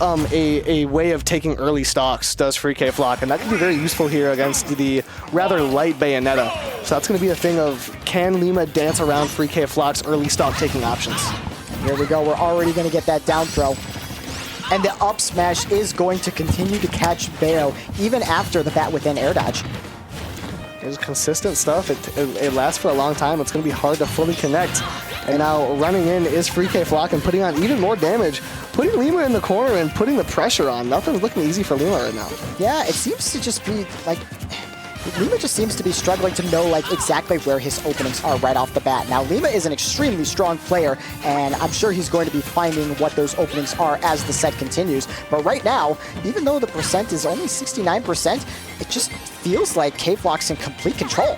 a way of taking early stocks, does free KayFlock, and that can be very useful here against the rather light Bayonetta. So that's going to be a thing of, can Lima dance around free KayFlock's early stock taking options? Here we go, we're already going to get that down throw. And the up smash is going to continue to catch Bayo even after the bat within air dodge. There's consistent stuff. It lasts for a long time. It's going to be hard to fully connect. And now running in is free KayFlock and putting on even more damage, putting Lima in the corner and putting the pressure on. Nothing's looking easy for Lima right now. Yeah, it seems to just be like, Lima just seems to be struggling to know like exactly where his openings are right off the bat. Now Lima is an extremely strong player, and I'm sure he's going to be finding what those openings are as the set continues. But right now, even though the percent is only 69%, it just feels like KayFlock's in complete control.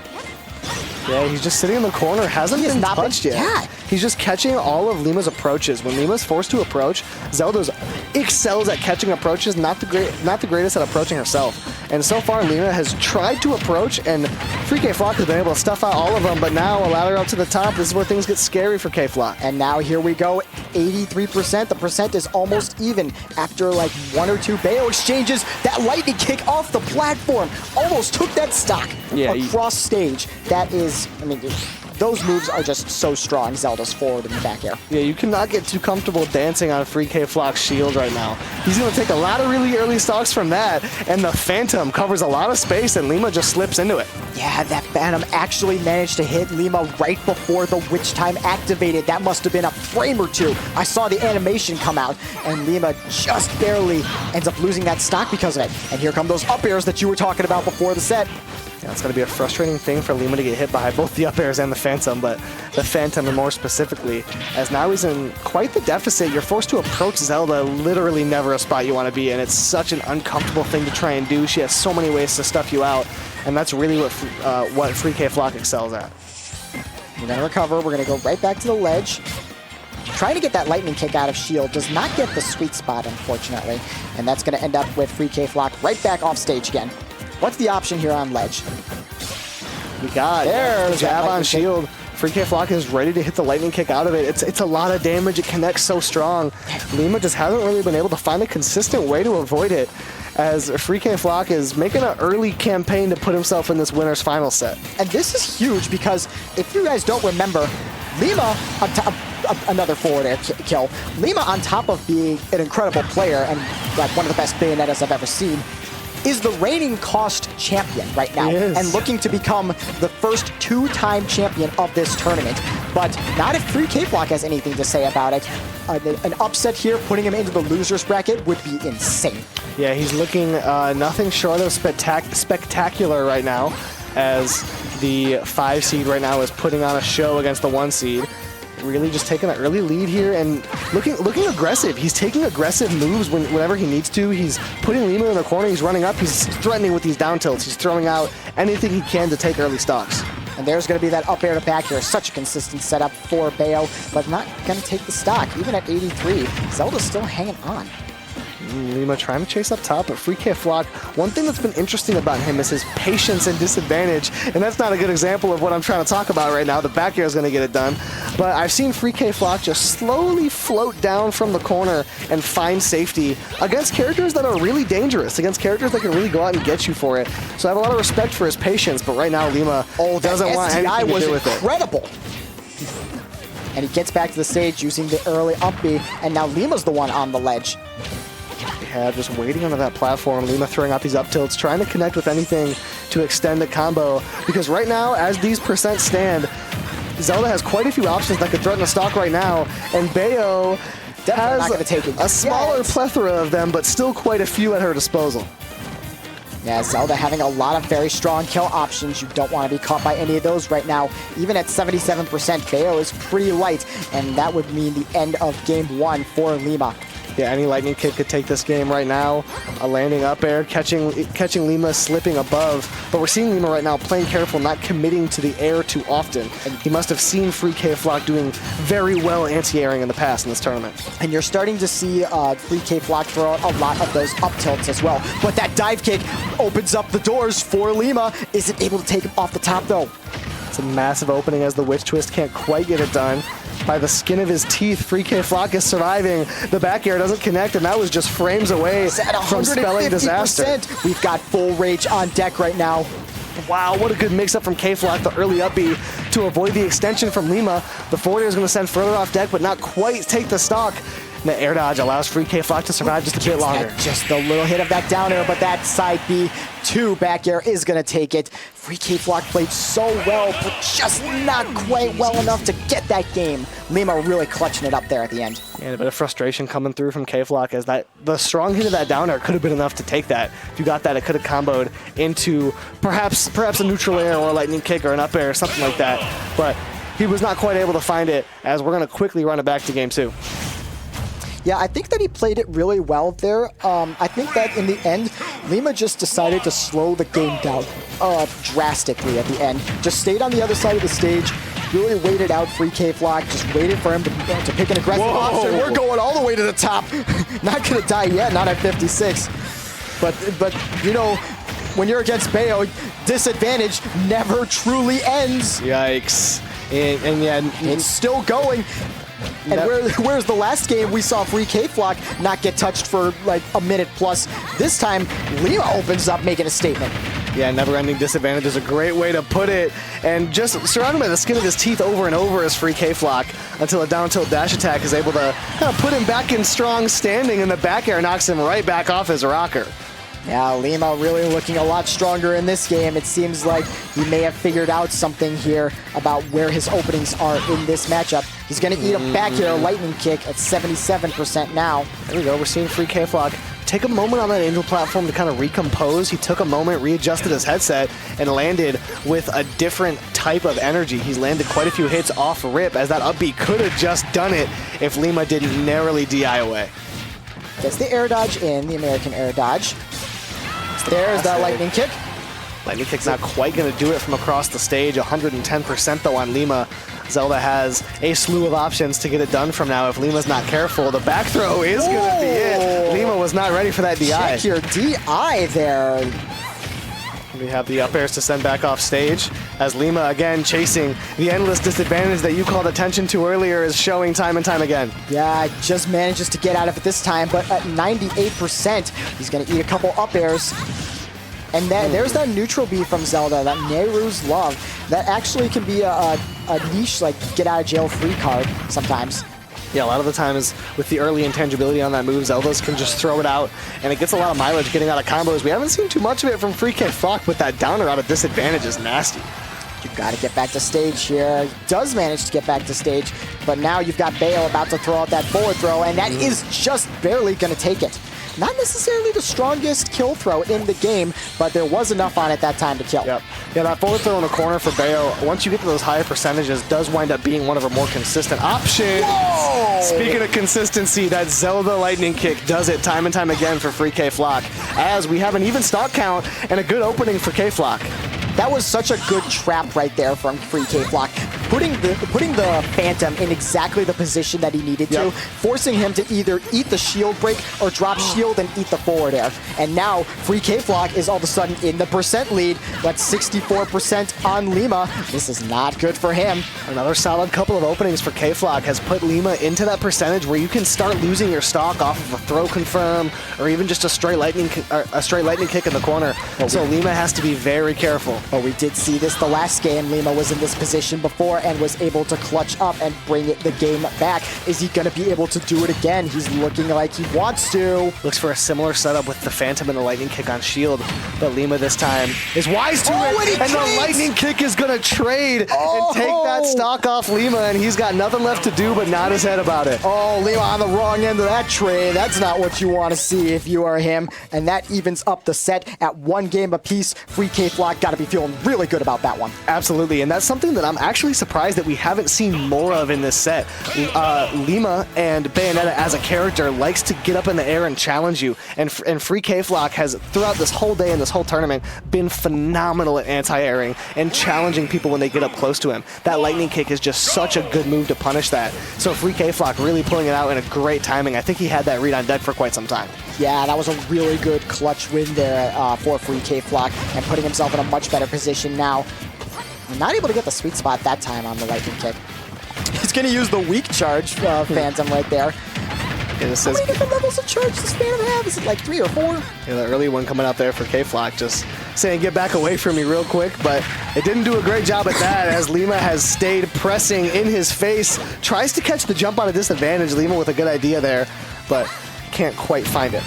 Yeah, he's just sitting in the corner, hasn't been touched yet. Yeah. He's just catching all of Lima's approaches. When Lima's forced to approach, Zelda excels at catching approaches, not the greatest at approaching herself. And so far, Lima has tried to approach, and free KayFlock has been able to stuff out all of them, but now a ladder up to the top, this is where things get scary for KayFlock. And now here we go, 83%. The percent is almost even after like 1 or 2 Bayo exchanges. That lightning kick off the platform almost took that stock across stage. That is, I mean, those moves are just so strong. Zelda's forward in the back air. Yeah, you cannot get too comfortable dancing on free KayFlock's shield right now. He's going to take a lot of really early stocks from that, and the Phantom covers a lot of space, and Lima just slips into it. Yeah, that Phantom actually managed to hit Lima right before the Witch Time activated. That must have been a frame or two. I saw the animation come out, and Lima just barely ends up losing that stock because of it. And here come those up airs that you were talking about before the set. Yeah, it's going to be a frustrating thing for Lima to get hit by both the up airs and the Phantom, but the Phantom more specifically, as now he's in quite the deficit. You're forced to approach Zelda, literally never a spot you want to be in. It's such an uncomfortable thing to try and do. She has so many ways to stuff you out, and that's really what free KayFlock excels at. We're going to recover. We're going to go right back to the ledge. Trying to get that lightning kick out of shield does not get the sweet spot, unfortunately, and that's going to end up with free KayFlock right back off stage again. What's the option here on ledge? We got there's jab on shield. Free KayFlock is ready to hit the lightning kick out of it. It's a lot of damage. It connects so strong. Lima just hasn't really been able to find a consistent way to avoid it, as free KayFlock is making an early campaign to put himself in this winner's final set. And this is huge because if you guys don't remember, Lima, another forward air kill, Lima on top of being an incredible player and like one of the best Bayonettas I've ever seen, is the reigning cost champion right now and looking to become the first 2-time champion of this tournament. But not if free KayFlock has anything to say about it. An upset here, putting him into the loser's bracket, would be insane. Yeah, he's looking nothing short of spectacular right now, as the 5 seed right now is putting on a show against the 1 seed. Really just taking an early lead here and looking aggressive. He's taking aggressive moves whenever he needs to. He's putting Lima in the corner. He's running up. He's threatening with these down tilts. He's throwing out anything he can to take early stocks. And there's going to be that up air to back here. Such a consistent setup for Bayo, but not going to take the stock. Even at 83, Zelda's still hanging on. Lima trying to chase up top, but free KayFlock, one thing that's been interesting about him is his patience and disadvantage, and that's not a good example of what I'm trying to talk about right now. The back air is going to get it done, but I've seen free KayFlock just slowly float down from the corner and find safety against characters that are really dangerous, against characters that can really go out and get you for it. So I have a lot of respect for his patience, but right now Lima doesn't want anything to do with it. Incredible. And he gets back to the stage using the early up B, and now Lima's the one on the ledge. Yeah, just waiting onto that platform. Lima throwing out these up tilts, trying to connect with anything to extend the combo. Because right now, as these percents stand, Zelda has quite a few options that could threaten the stock right now. And Bayo has not gonna take it a smaller plethora of them, but still quite a few at her disposal. Yeah, Zelda having a lot of very strong kill options. You don't want to be caught by any of those right now. Even at 77%, Bayo is pretty light, and that would mean the end of game 1 for Lima. Yeah, any lightning kick could take this game right now. A landing up air, catching Lima slipping above. But we're seeing Lima right now playing careful, not committing to the air too often. And he must have seen free KayFlock doing very well anti-airing in the past in this tournament. And you're starting to see free KayFlock throw out a lot of those up tilts as well. But that dive kick opens up the doors for Lima. Isn't able to take him off the top though. It's a massive opening as the Witch Twist can't quite get it done. by the skin of his teeth. Free KayFlock is surviving. The back air doesn't connect, and that was just frames away from spelling disaster. We've got full rage on deck right now. Wow, what a good mix-up from KayFlock, the early up B to avoid the extension from Lima. The forward air is going to send further off deck, but not quite take the stock. And the air dodge allows Free KayFlock to survive just a bit longer. Just a little hit of that down air, but that side B2 back air is going to take it. Free KayFlock played so well, but just not quite well enough to get that game. Lima really clutching it up there at the end. And a bit of frustration coming through from KayFlock as that the strong hit of that down air could have been enough to take that. If you got that, it could have comboed into perhaps a neutral air or a lightning kick or an up air or something like that. But he was not quite able to find it, as we're going to quickly run it back to game 2. Yeah, I think that he played it really well there. I think that in the end, Lima just decided to slow the game down drastically at the end. Just stayed on the other side of the stage, really waited out Free KayFlock, just waited for him to pick an aggressive option. We're going all the way to the top. Not going to die yet, not at 56. But you know, when you're against Bayo, disadvantage never truly ends. Yikes. And yeah, it's still going. And whereas the last game we saw Free KayFlock not get touched for like a minute plus, this time Lima opens up making a statement. Yeah, never-ending disadvantage is a great way to put it. And just surrounded by the skin of his teeth over and over is Free KayFlock until a down tilt dash attack is able to kind of put him back in strong standing, and the back air knocks him right back off his rocker. Yeah, Lima really looking a lot stronger in this game. It seems like he may have figured out something here about where his openings are in this matchup. He's going to eat a back air lightning kick at 77% now. There we go. We're seeing Free KayFlock take a moment on that angel platform to kind of recompose. He took a moment, readjusted his headset, and landed with a different type of energy. He's landed quite a few hits off rip, as that up B could have just done it if Lima didn't narrowly DI away. Gets the air dodge in, the American air dodge. There's that lightning kick. Lightning kick's not quite going to do it from across the stage. 110% though on Lima. Zelda has a slew of options to get it done from now if Lima's not careful. The back throw is going to be it. Lima was not ready for that DI. Check your DI there. We have the up airs to send back off stage as Lima again chasing the endless disadvantage that you called attention to earlier is showing time and time again. Yeah, just manages to get out of it this time, but at 98%, he's going to eat a couple up airs. And then there's that neutral B from Zelda, that Nehru's Love. That actually can be a niche, like, get out of jail free card sometimes. Yeah, a lot of the times with the early intangibility on that move, Zeldas can just throw it out, and it gets a lot of mileage getting out of combos. We haven't seen too much of it from Free KayFlock, but that downer out of disadvantage is nasty. You've got to get back to stage here. He does manage to get back to stage, but now you've got Bayo about to throw out that forward throw, and that is just barely going to take it. Not necessarily the strongest kill throw in the game, but there was enough on it that time to kill. Yep. Yeah, that forward throw in the corner for Bayo, once you get to those higher percentages, does wind up being one of our more consistent options. Whoa! Speaking of consistency, that Zelda lightning kick does it time and time again for Free KayFlock, as we have an even stock count and a good opening for KayFlock. That was such a good trap right there from Free KayFlock. Putting the Phantom in exactly the position that he needed to, forcing him to either eat the shield break or drop shield and eat the forward air. And now Free KayFlock is all of a sudden in the percent lead. That's 64% on Lima. This is not good for him. Another solid couple of openings for KayFlock has put Lima into that percentage where you can start losing your stock off of a throw confirm or even just a straight lightning kick in the corner. So Lima has to be very careful. But we did see this the last game. Lima was in this position before and was able to clutch up and bring the game back. Is he going to be able to do it again? He's looking like he wants to. Looks for a similar setup with the Phantom and the lightning kick on shield, but Lima this time is wise to it, and the lightning kick is going to trade and take that stock off Lima, and he's got nothing left to do but nod his head about it. Oh, Lima on the wrong end of that trade. That's not what you want to see if you are him, and that evens up the set at 1 game apiece. Free KayFlock got to be feeling really good about that one. Absolutely, and that's something that I'm actually surprised that we haven't seen more of in this set. Lima and Bayonetta as a character likes to get up in the air and challenge you, and Free KayFlock has, throughout this whole day and this whole tournament, been phenomenal at anti-airing and challenging people when they get up close to him. That lightning kick is just such a good move to punish that. So Free KayFlock really pulling it out in a great timing. I think he had that read on deck for quite some time. Yeah, that was a really good clutch win there for Free KayFlock, and putting himself in a much better position now. Not able to get the sweet spot that time on the lightning kick. He's going to use the weak charge Phantom right there. Yeah, How many different levels of charge does Phantom have? Is it like 3 or 4? Yeah, the early one coming out there for KayFlock, just saying get back away from me real quick, but it didn't do a great job at that as Lima has stayed pressing in his face. Tries to catch the jump on a disadvantage. Lima with a good idea there, but can't quite find it.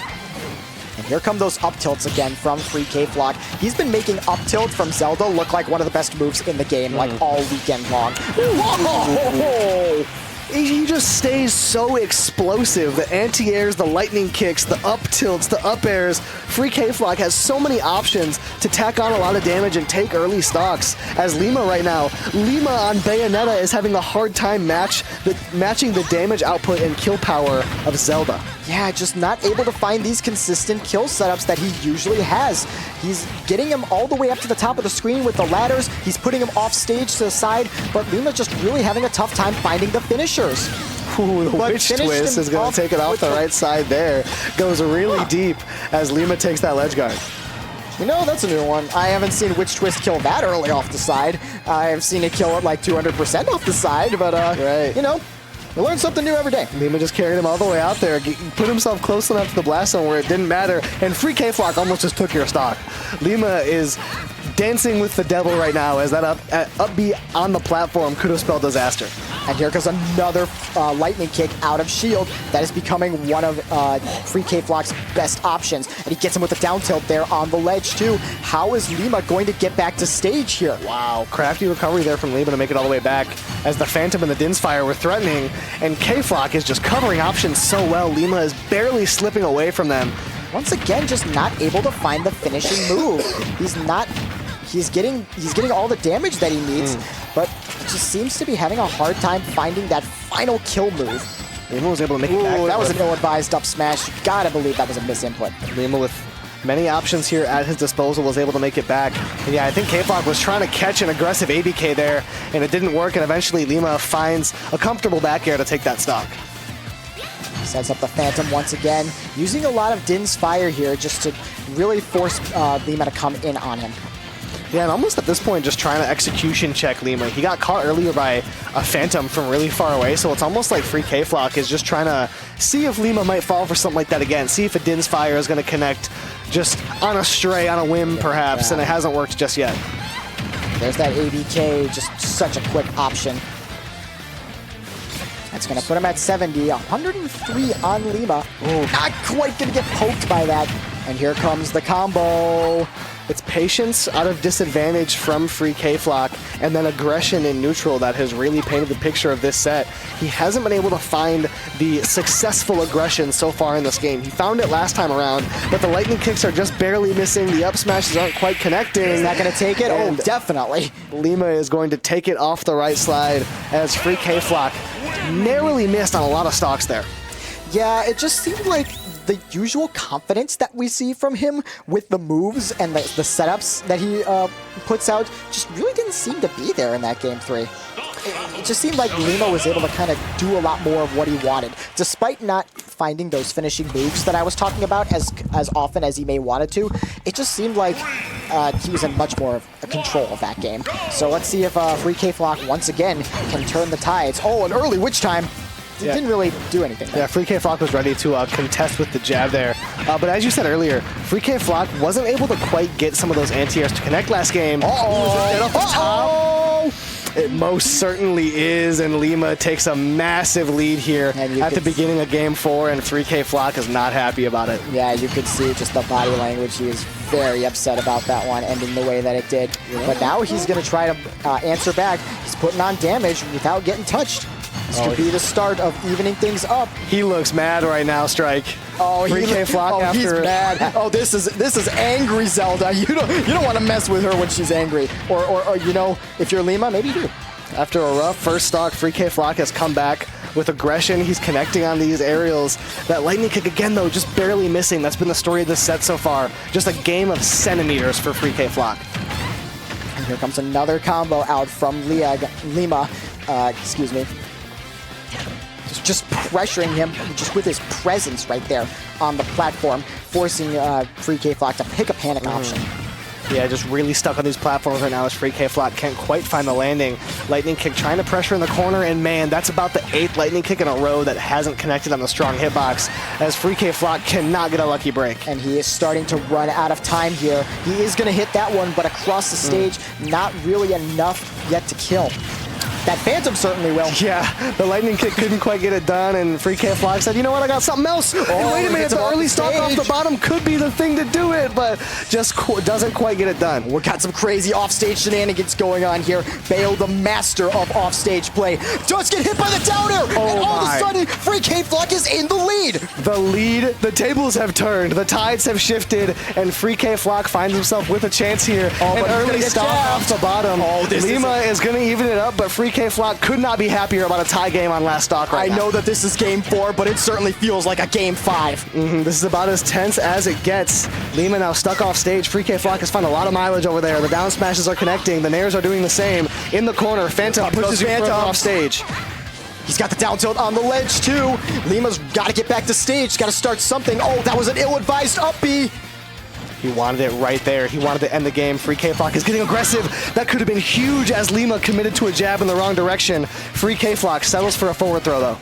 And here come those up tilts again from Free KayFlock. He's been making up tilt from Zelda look like one of the best moves in the game, like all weekend long. Whoa! He just stays so explosive. The anti-airs, the lightning kicks, the up tilts, the up airs. Free KayFlock has so many options to tack on a lot of damage and take early stocks. As Lima right now, Lima on Bayonetta is having a hard time matching the damage output and kill power of Zelda. Yeah, just not able to find these consistent kill setups that he usually has. He's getting him all the way up to the top of the screen with the ladders. He's putting him off stage to the side, but Lima just really having a tough time finding the finishers. Ooh, the witch twist is going to take it off the right side there. Goes really deep as Lima takes that ledge guard. You know, that's a new one. I haven't seen Witch Twist kill that early off the side. I've seen it kill it like 200% off the side, but, right. You know, you learn something new every day. Lima just carried him all the way out there, put himself close enough to the blast zone where it didn't matter, and Free KayFlock almost just took your stock. Lima is dancing with the devil right now as that up B on the platform could have spelled disaster. And here goes another lightning kick out of shield that is becoming one of Free KayFlock's best options. And he gets him with a down tilt there on the ledge too. How is Lima going to get back to stage here? Wow, crafty recovery there from Lima to make it all the way back as the Phantom and the Din's Fire were threatening, and KayFlock is just covering options so well. Lima is barely slipping away from them. Once again, just not able to find the finishing move. He's getting all the damage that he needs, but just seems to be having a hard time finding that final kill move. Lima was able to make it back. That was an ill-advised up smash. You gotta believe that was a misinput. Lima with many options here at his disposal was able to make it back. And yeah, I think KayFlock was trying to catch an aggressive ABK there, and it didn't work, and eventually Lima finds a comfortable back air to take that stock. Sets up the Phantom once again, using a lot of Din's Fire here just to really force Lima to come in on him. Yeah, and almost at this point just trying to execution check Lima. He got caught earlier by a Phantom from really far away, so it's almost like Free KayFlock is just trying to see if Lima might fall for something like that again, see if a Din's Fire is going to connect just on a stray, on a whim perhaps, and it hasn't worked just yet. There's that ABK, just such a quick option. That's going to put him at 70, 103 on Lima. Ooh. Not quite going to get poked by that. And here comes the combo. It's patience out of disadvantage from Free KayFlock, and then aggression in neutral that has really painted the picture of this set. He hasn't been able to find the successful aggression so far in this game. He found it last time around, but the lightning kicks are just barely missing. The up smashes aren't quite connecting. Is that going to take it? And oh, definitely. Lima is going to take it off the right slide as Free KayFlock narrowly missed on a lot of stocks there. Yeah, it just seemed like the usual confidence that we see from him with the moves and the setups that he puts out just really didn't seem to be there in that Game 3. It just seemed like Lima was able to kind of do a lot more of what he wanted, despite not finding those finishing moves that I was talking about as often as he may wanted to. It just seemed like he was in much more of a control of that game. So let's see if Free KayFlock once again can turn the tides. Oh, an early witch time. It didn't really do anything. Yeah, Free KayFlock was ready to contest with the jab there. But as you said earlier, Free KayFlock wasn't able to quite get some of those anti-airs to connect last game. It most certainly is, and Lima takes a massive lead here at the beginning of Game 4, and Free KayFlock is not happy about it. Yeah, you could see just the body language. He was very upset about that one ending the way that it did. Yeah. But now he's going to try to answer back. He's putting on damage without getting touched. This could be the start of evening things up. He looks mad right now, Strike. Oh, Free KayFlock after he's mad. Oh, this is angry Zelda. You don't want to mess with her when she's angry. Or you know, if you're Lima, maybe you do. After a rough first stock, Free KayFlock has come back with aggression. He's connecting on these aerials. That lightning kick again, though, just barely missing. That's been the story of this set so far. Just a game of centimeters for Free KayFlock. And here comes another combo out from Lima. Excuse me. Just pressuring him just with his presence right there on the platform, forcing Free KayFlock to pick a panic option. Yeah, just really stuck on these platforms right now as Free KayFlock can't quite find the landing. Lightning Kick trying to pressure in the corner, and man, that's about the 8th Lightning Kick in a row that hasn't connected on the strong hitbox, as Free KayFlock cannot get a lucky break. And he is starting to run out of time here. He is going to hit that one, but across the stage, not really enough yet to kill. That Phantom certainly will. Yeah, the Lightning Kick couldn't quite get it done, and Free KayFlock said, you know what, I got something else. And wait a minute, the early stock off the bottom could be the thing to do it, but just doesn't quite get it done. We got some crazy offstage shenanigans going on here. Bayo, the master of offstage play, does get hit by the down air, and all of a sudden, Free KayFlock is in the lead. The tables have turned, the tides have shifted, and Free KayFlock finds himself with a chance here. An early stock off the bottom. Lima is going to even it up, but Free KayFlock could not be happier about a tie game on last stock right now. I know that this is game 4, but it certainly feels like a game 5. This is about as tense as it gets. Lima now stuck off stage. Free KayFlock has found a lot of mileage over there. The down smashes are connecting. The nairs are doing the same. In the corner, Phantom pushes Phantom off stage. He's got the down tilt on the ledge too. Lima's got to get back to stage. Got to start something. Oh, that was an ill-advised up B. He wanted it right there. He wanted to end the game. Free KayFlock is getting aggressive. That could have been huge as Lima committed to a jab in the wrong direction. Free KayFlock settles for a forward throw though.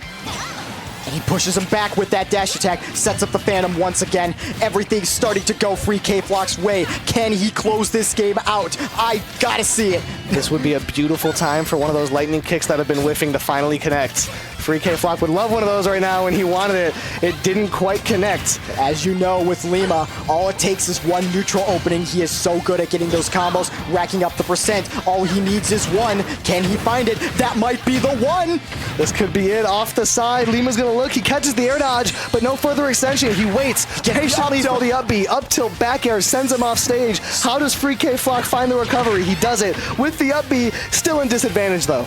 And he pushes him back with that dash attack, sets up the Phantom once again. Everything's starting to go Free KayFlock's way. Can he close this game out? I gotta see it. This would be a beautiful time for one of those Lightning Kicks that have been whiffing to finally connect. Free KayFlock would love one of those right now when he wanted it. It didn't quite connect. As you know, with Lima, all it takes is one neutral opening. He is so good at getting those combos, racking up the percent. All he needs is one. Can he find it? That might be the one. This could be it. Off the side, Lima's gonna look. He catches the air dodge, but no further extension. He waits patiently for the up B. Up tilt back air sends him off stage. How does Free KayFlock find the recovery? He does it with the up B. Still in disadvantage though.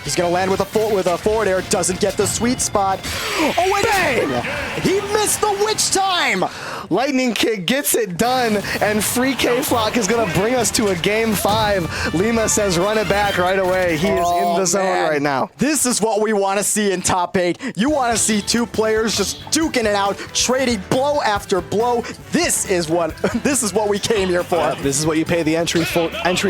He's gonna land with a forward air, doesn't get the sweet spot. Oh, and bang! He missed the witch time! Lightning Kick gets it done, and Free KayFlock is gonna bring us to a game 5. Lima says run it back right away. He is in the zone right now. This is what we want to see in top 8. You want to see two players just duking it out, trading blow after blow. This is what we came here for. This is what you pay the entry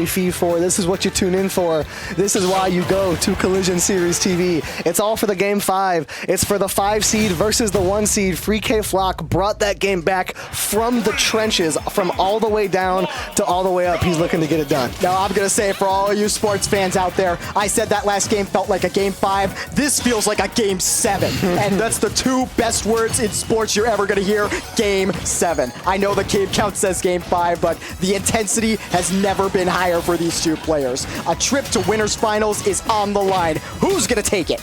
fee for. This is what you tune in for. This is why you go to Collision Series TV. It's all for the game 5. It's for the 5 seed versus the 1 seed. Free KayFlock brought that game back from the trenches, from all the way down to all the way up. He's looking to get it done. Now, I'm going to say for all of you sports fans out there, I said that last game felt like a game 5. This feels like a game 7. And that's the 2 best words in sports you're ever going to hear. Game 7. I know the game count says game 5, but the intensity has never been higher for these 2 players. A trip to winners finals is on the line. Who's going to take it?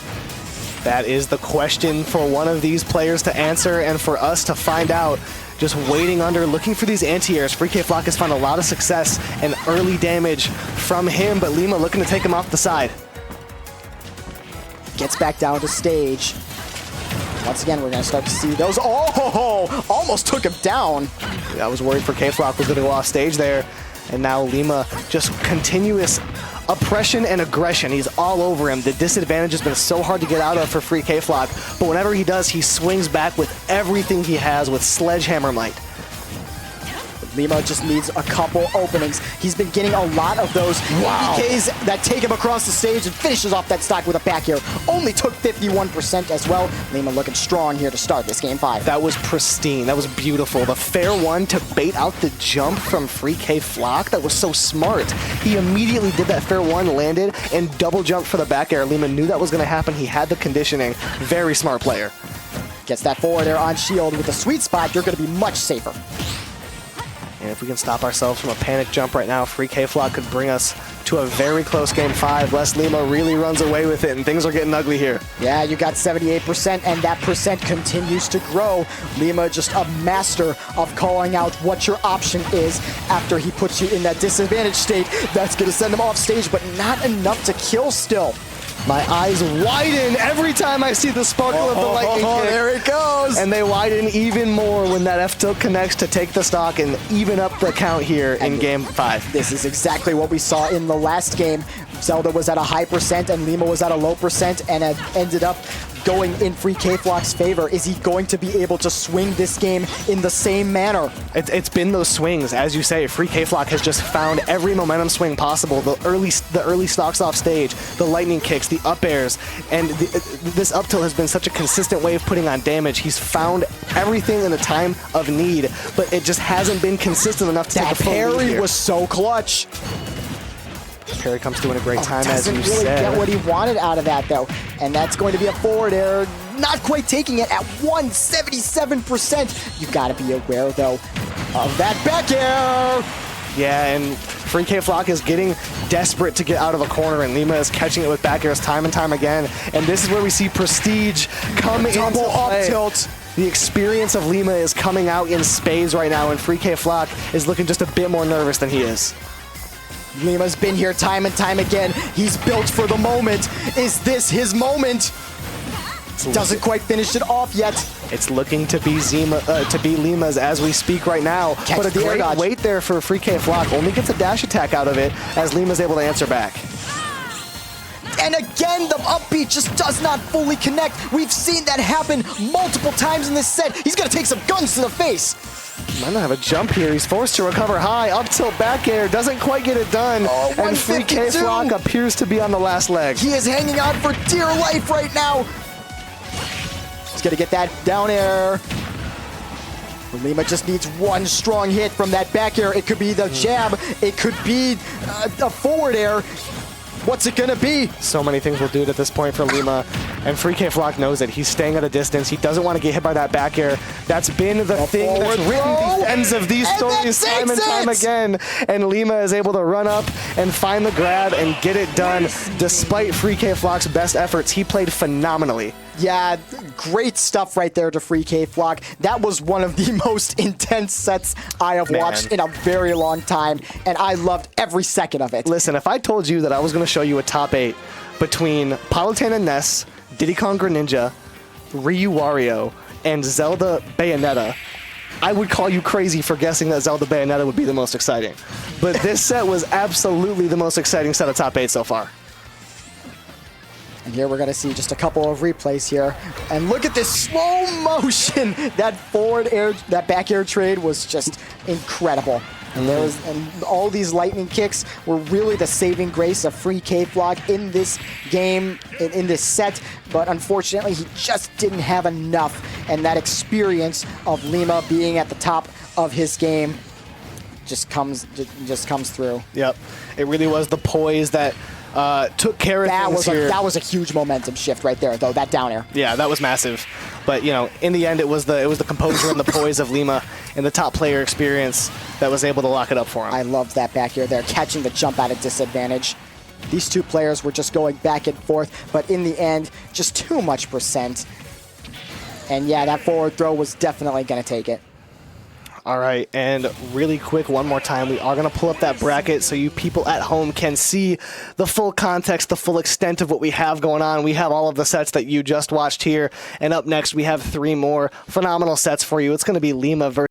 That is the question for one of these players to answer and for us to find out. Just waiting under, looking for these anti-airs. Free KayFlock has found a lot of success and early damage from him, but Lima looking to take him off the side. Gets back down to stage. Once again, we're going to start to see those. Oh, almost took him down. I was worried for KayFlock was going to go off stage there. And now Lima, just continuous oppression and aggression. He's all over him. The disadvantage has been so hard to get out of for Free KayFlock, but whenever he does, he swings back with everything he has with sledgehammer might. Lima just needs a couple openings. He's been getting a lot of those EKs that take him across the stage and finishes off that stock with a back air. Only took 51% as well. Lima looking strong here to start this game 5. That was pristine. That was beautiful. The fair one to bait out the jump from Free KayFlock. That was so smart. He immediately did that fair one, landed, and double jumped for the back air. Lima knew that was going to happen. He had the conditioning. Very smart player. Gets that forward air on shield with a sweet spot. You're going to be much safer. And if we can stop ourselves from a panic jump right now, Free KayFlock could bring us to a very close game 5. Les Lima really runs away with it, and things are getting ugly here. Yeah, you got 78%, and that percent continues to grow. Lima just a master of calling out what your option is after he puts you in that disadvantaged state. That's going to send him off stage, but not enough to kill still. My eyes widen every time I see the sparkle of the lightning kick. There it goes. And they widen even more when that F-tilt connects to take the stock and even up the count here in game 5. This is exactly what we saw in the last game. Zelda was at a high percent and Lima was at a low percent and ended up going in Free KayFlock's favor. Is he going to be able to swing this game in the same manner? It's been those swings, as you say. Free KayFlock has just found every momentum swing possible. The early stocks off stage, the lightning kicks, the up airs, and this up tilt has been such a consistent way of putting on damage. He's found everything in the time of need, but it just hasn't been consistent enough to take the full lead parry here. was so clutch. Parry comes through in a great time, as you Doesn't really said. get what he wanted out of that, though. And that's going to be a forward air. Not quite taking it at 177%. You got to be aware, though, of that back air. Yeah, and Free KayFlock is getting desperate to get out of a corner, and Lima is catching it with back airs time and time again. And this is where we see prestige come into Double up play. tilt. The experience of Lima is coming out in spades right now, and Free KayFlock is looking just a bit more nervous than he is. Lima's been here time and time again. He's built for the moment. Is this his moment? Doesn't quite finish it off yet. It's looking to be Lima's as we speak right now. Catch but a the air great dodge. wait there for Free KayFlock. Only gets a dash attack out of it as Lima's able to answer back. And again, the upbeat just does not fully connect. We've seen that happen multiple times in this set. He's going to take some guns to the face. Might not have a jump here. He's forced to recover high. Up tilt back air. Doesn't quite get it done. Oh, and Free 152. KayFlock appears to be on the last leg. He is hanging on for dear life right now. He's going to get that down air. Lima just needs one strong hit from that back air. It could be the jab. It could be a forward air. What's it going to be? So many things will do it at this point for Lima. And Free KayFlock knows it. He's staying at a distance. He doesn't want to get hit by that back air. That's been the thing that's written the ends of these stories time and time again. And Lima is able to run up and find the grab and get it done. Despite Free KayFlock's best efforts, he played phenomenally. Yeah, great stuff right there to Free KayFlock. That was one of the most intense sets I have watched in a very long time, and I loved every second of it. Listen, if I told you that I was going to show you a top 8 between Palutena Ness, Diddy Kong Greninja, Ryu Wario, and Zelda Bayonetta, I would call you crazy for guessing that Zelda Bayonetta would be the most exciting. But this set was absolutely the most exciting set of top 8 so far. And here we're going to see just a couple of replays here. And look at this slow motion. That forward air, that back air trade was just incredible. And all these lightning kicks were really the saving grace of Free KayFlock in this game, in this set. But unfortunately, he just didn't have enough. And that experience of Lima being at the top of his game just comes through. Yep. It really was the poise that took care of things here. That was a huge momentum shift right there, though, that down air. Yeah, that was massive. But, you know, in the end, it was the composure and the poise of Lima and the top player experience that was able to lock it up for him. I loved that back air there, catching the jump at a disadvantage. These two players were just going back and forth, but in the end, just too much percent. And yeah, that forward throw was definitely going to take it. All right, and really quick, one more time, we are going to pull up that bracket so you people at home can see the full context, the full extent of what we have going on. We have all of the sets that you just watched here, and up next we have 3 more phenomenal sets for you. It's going to be Lima versus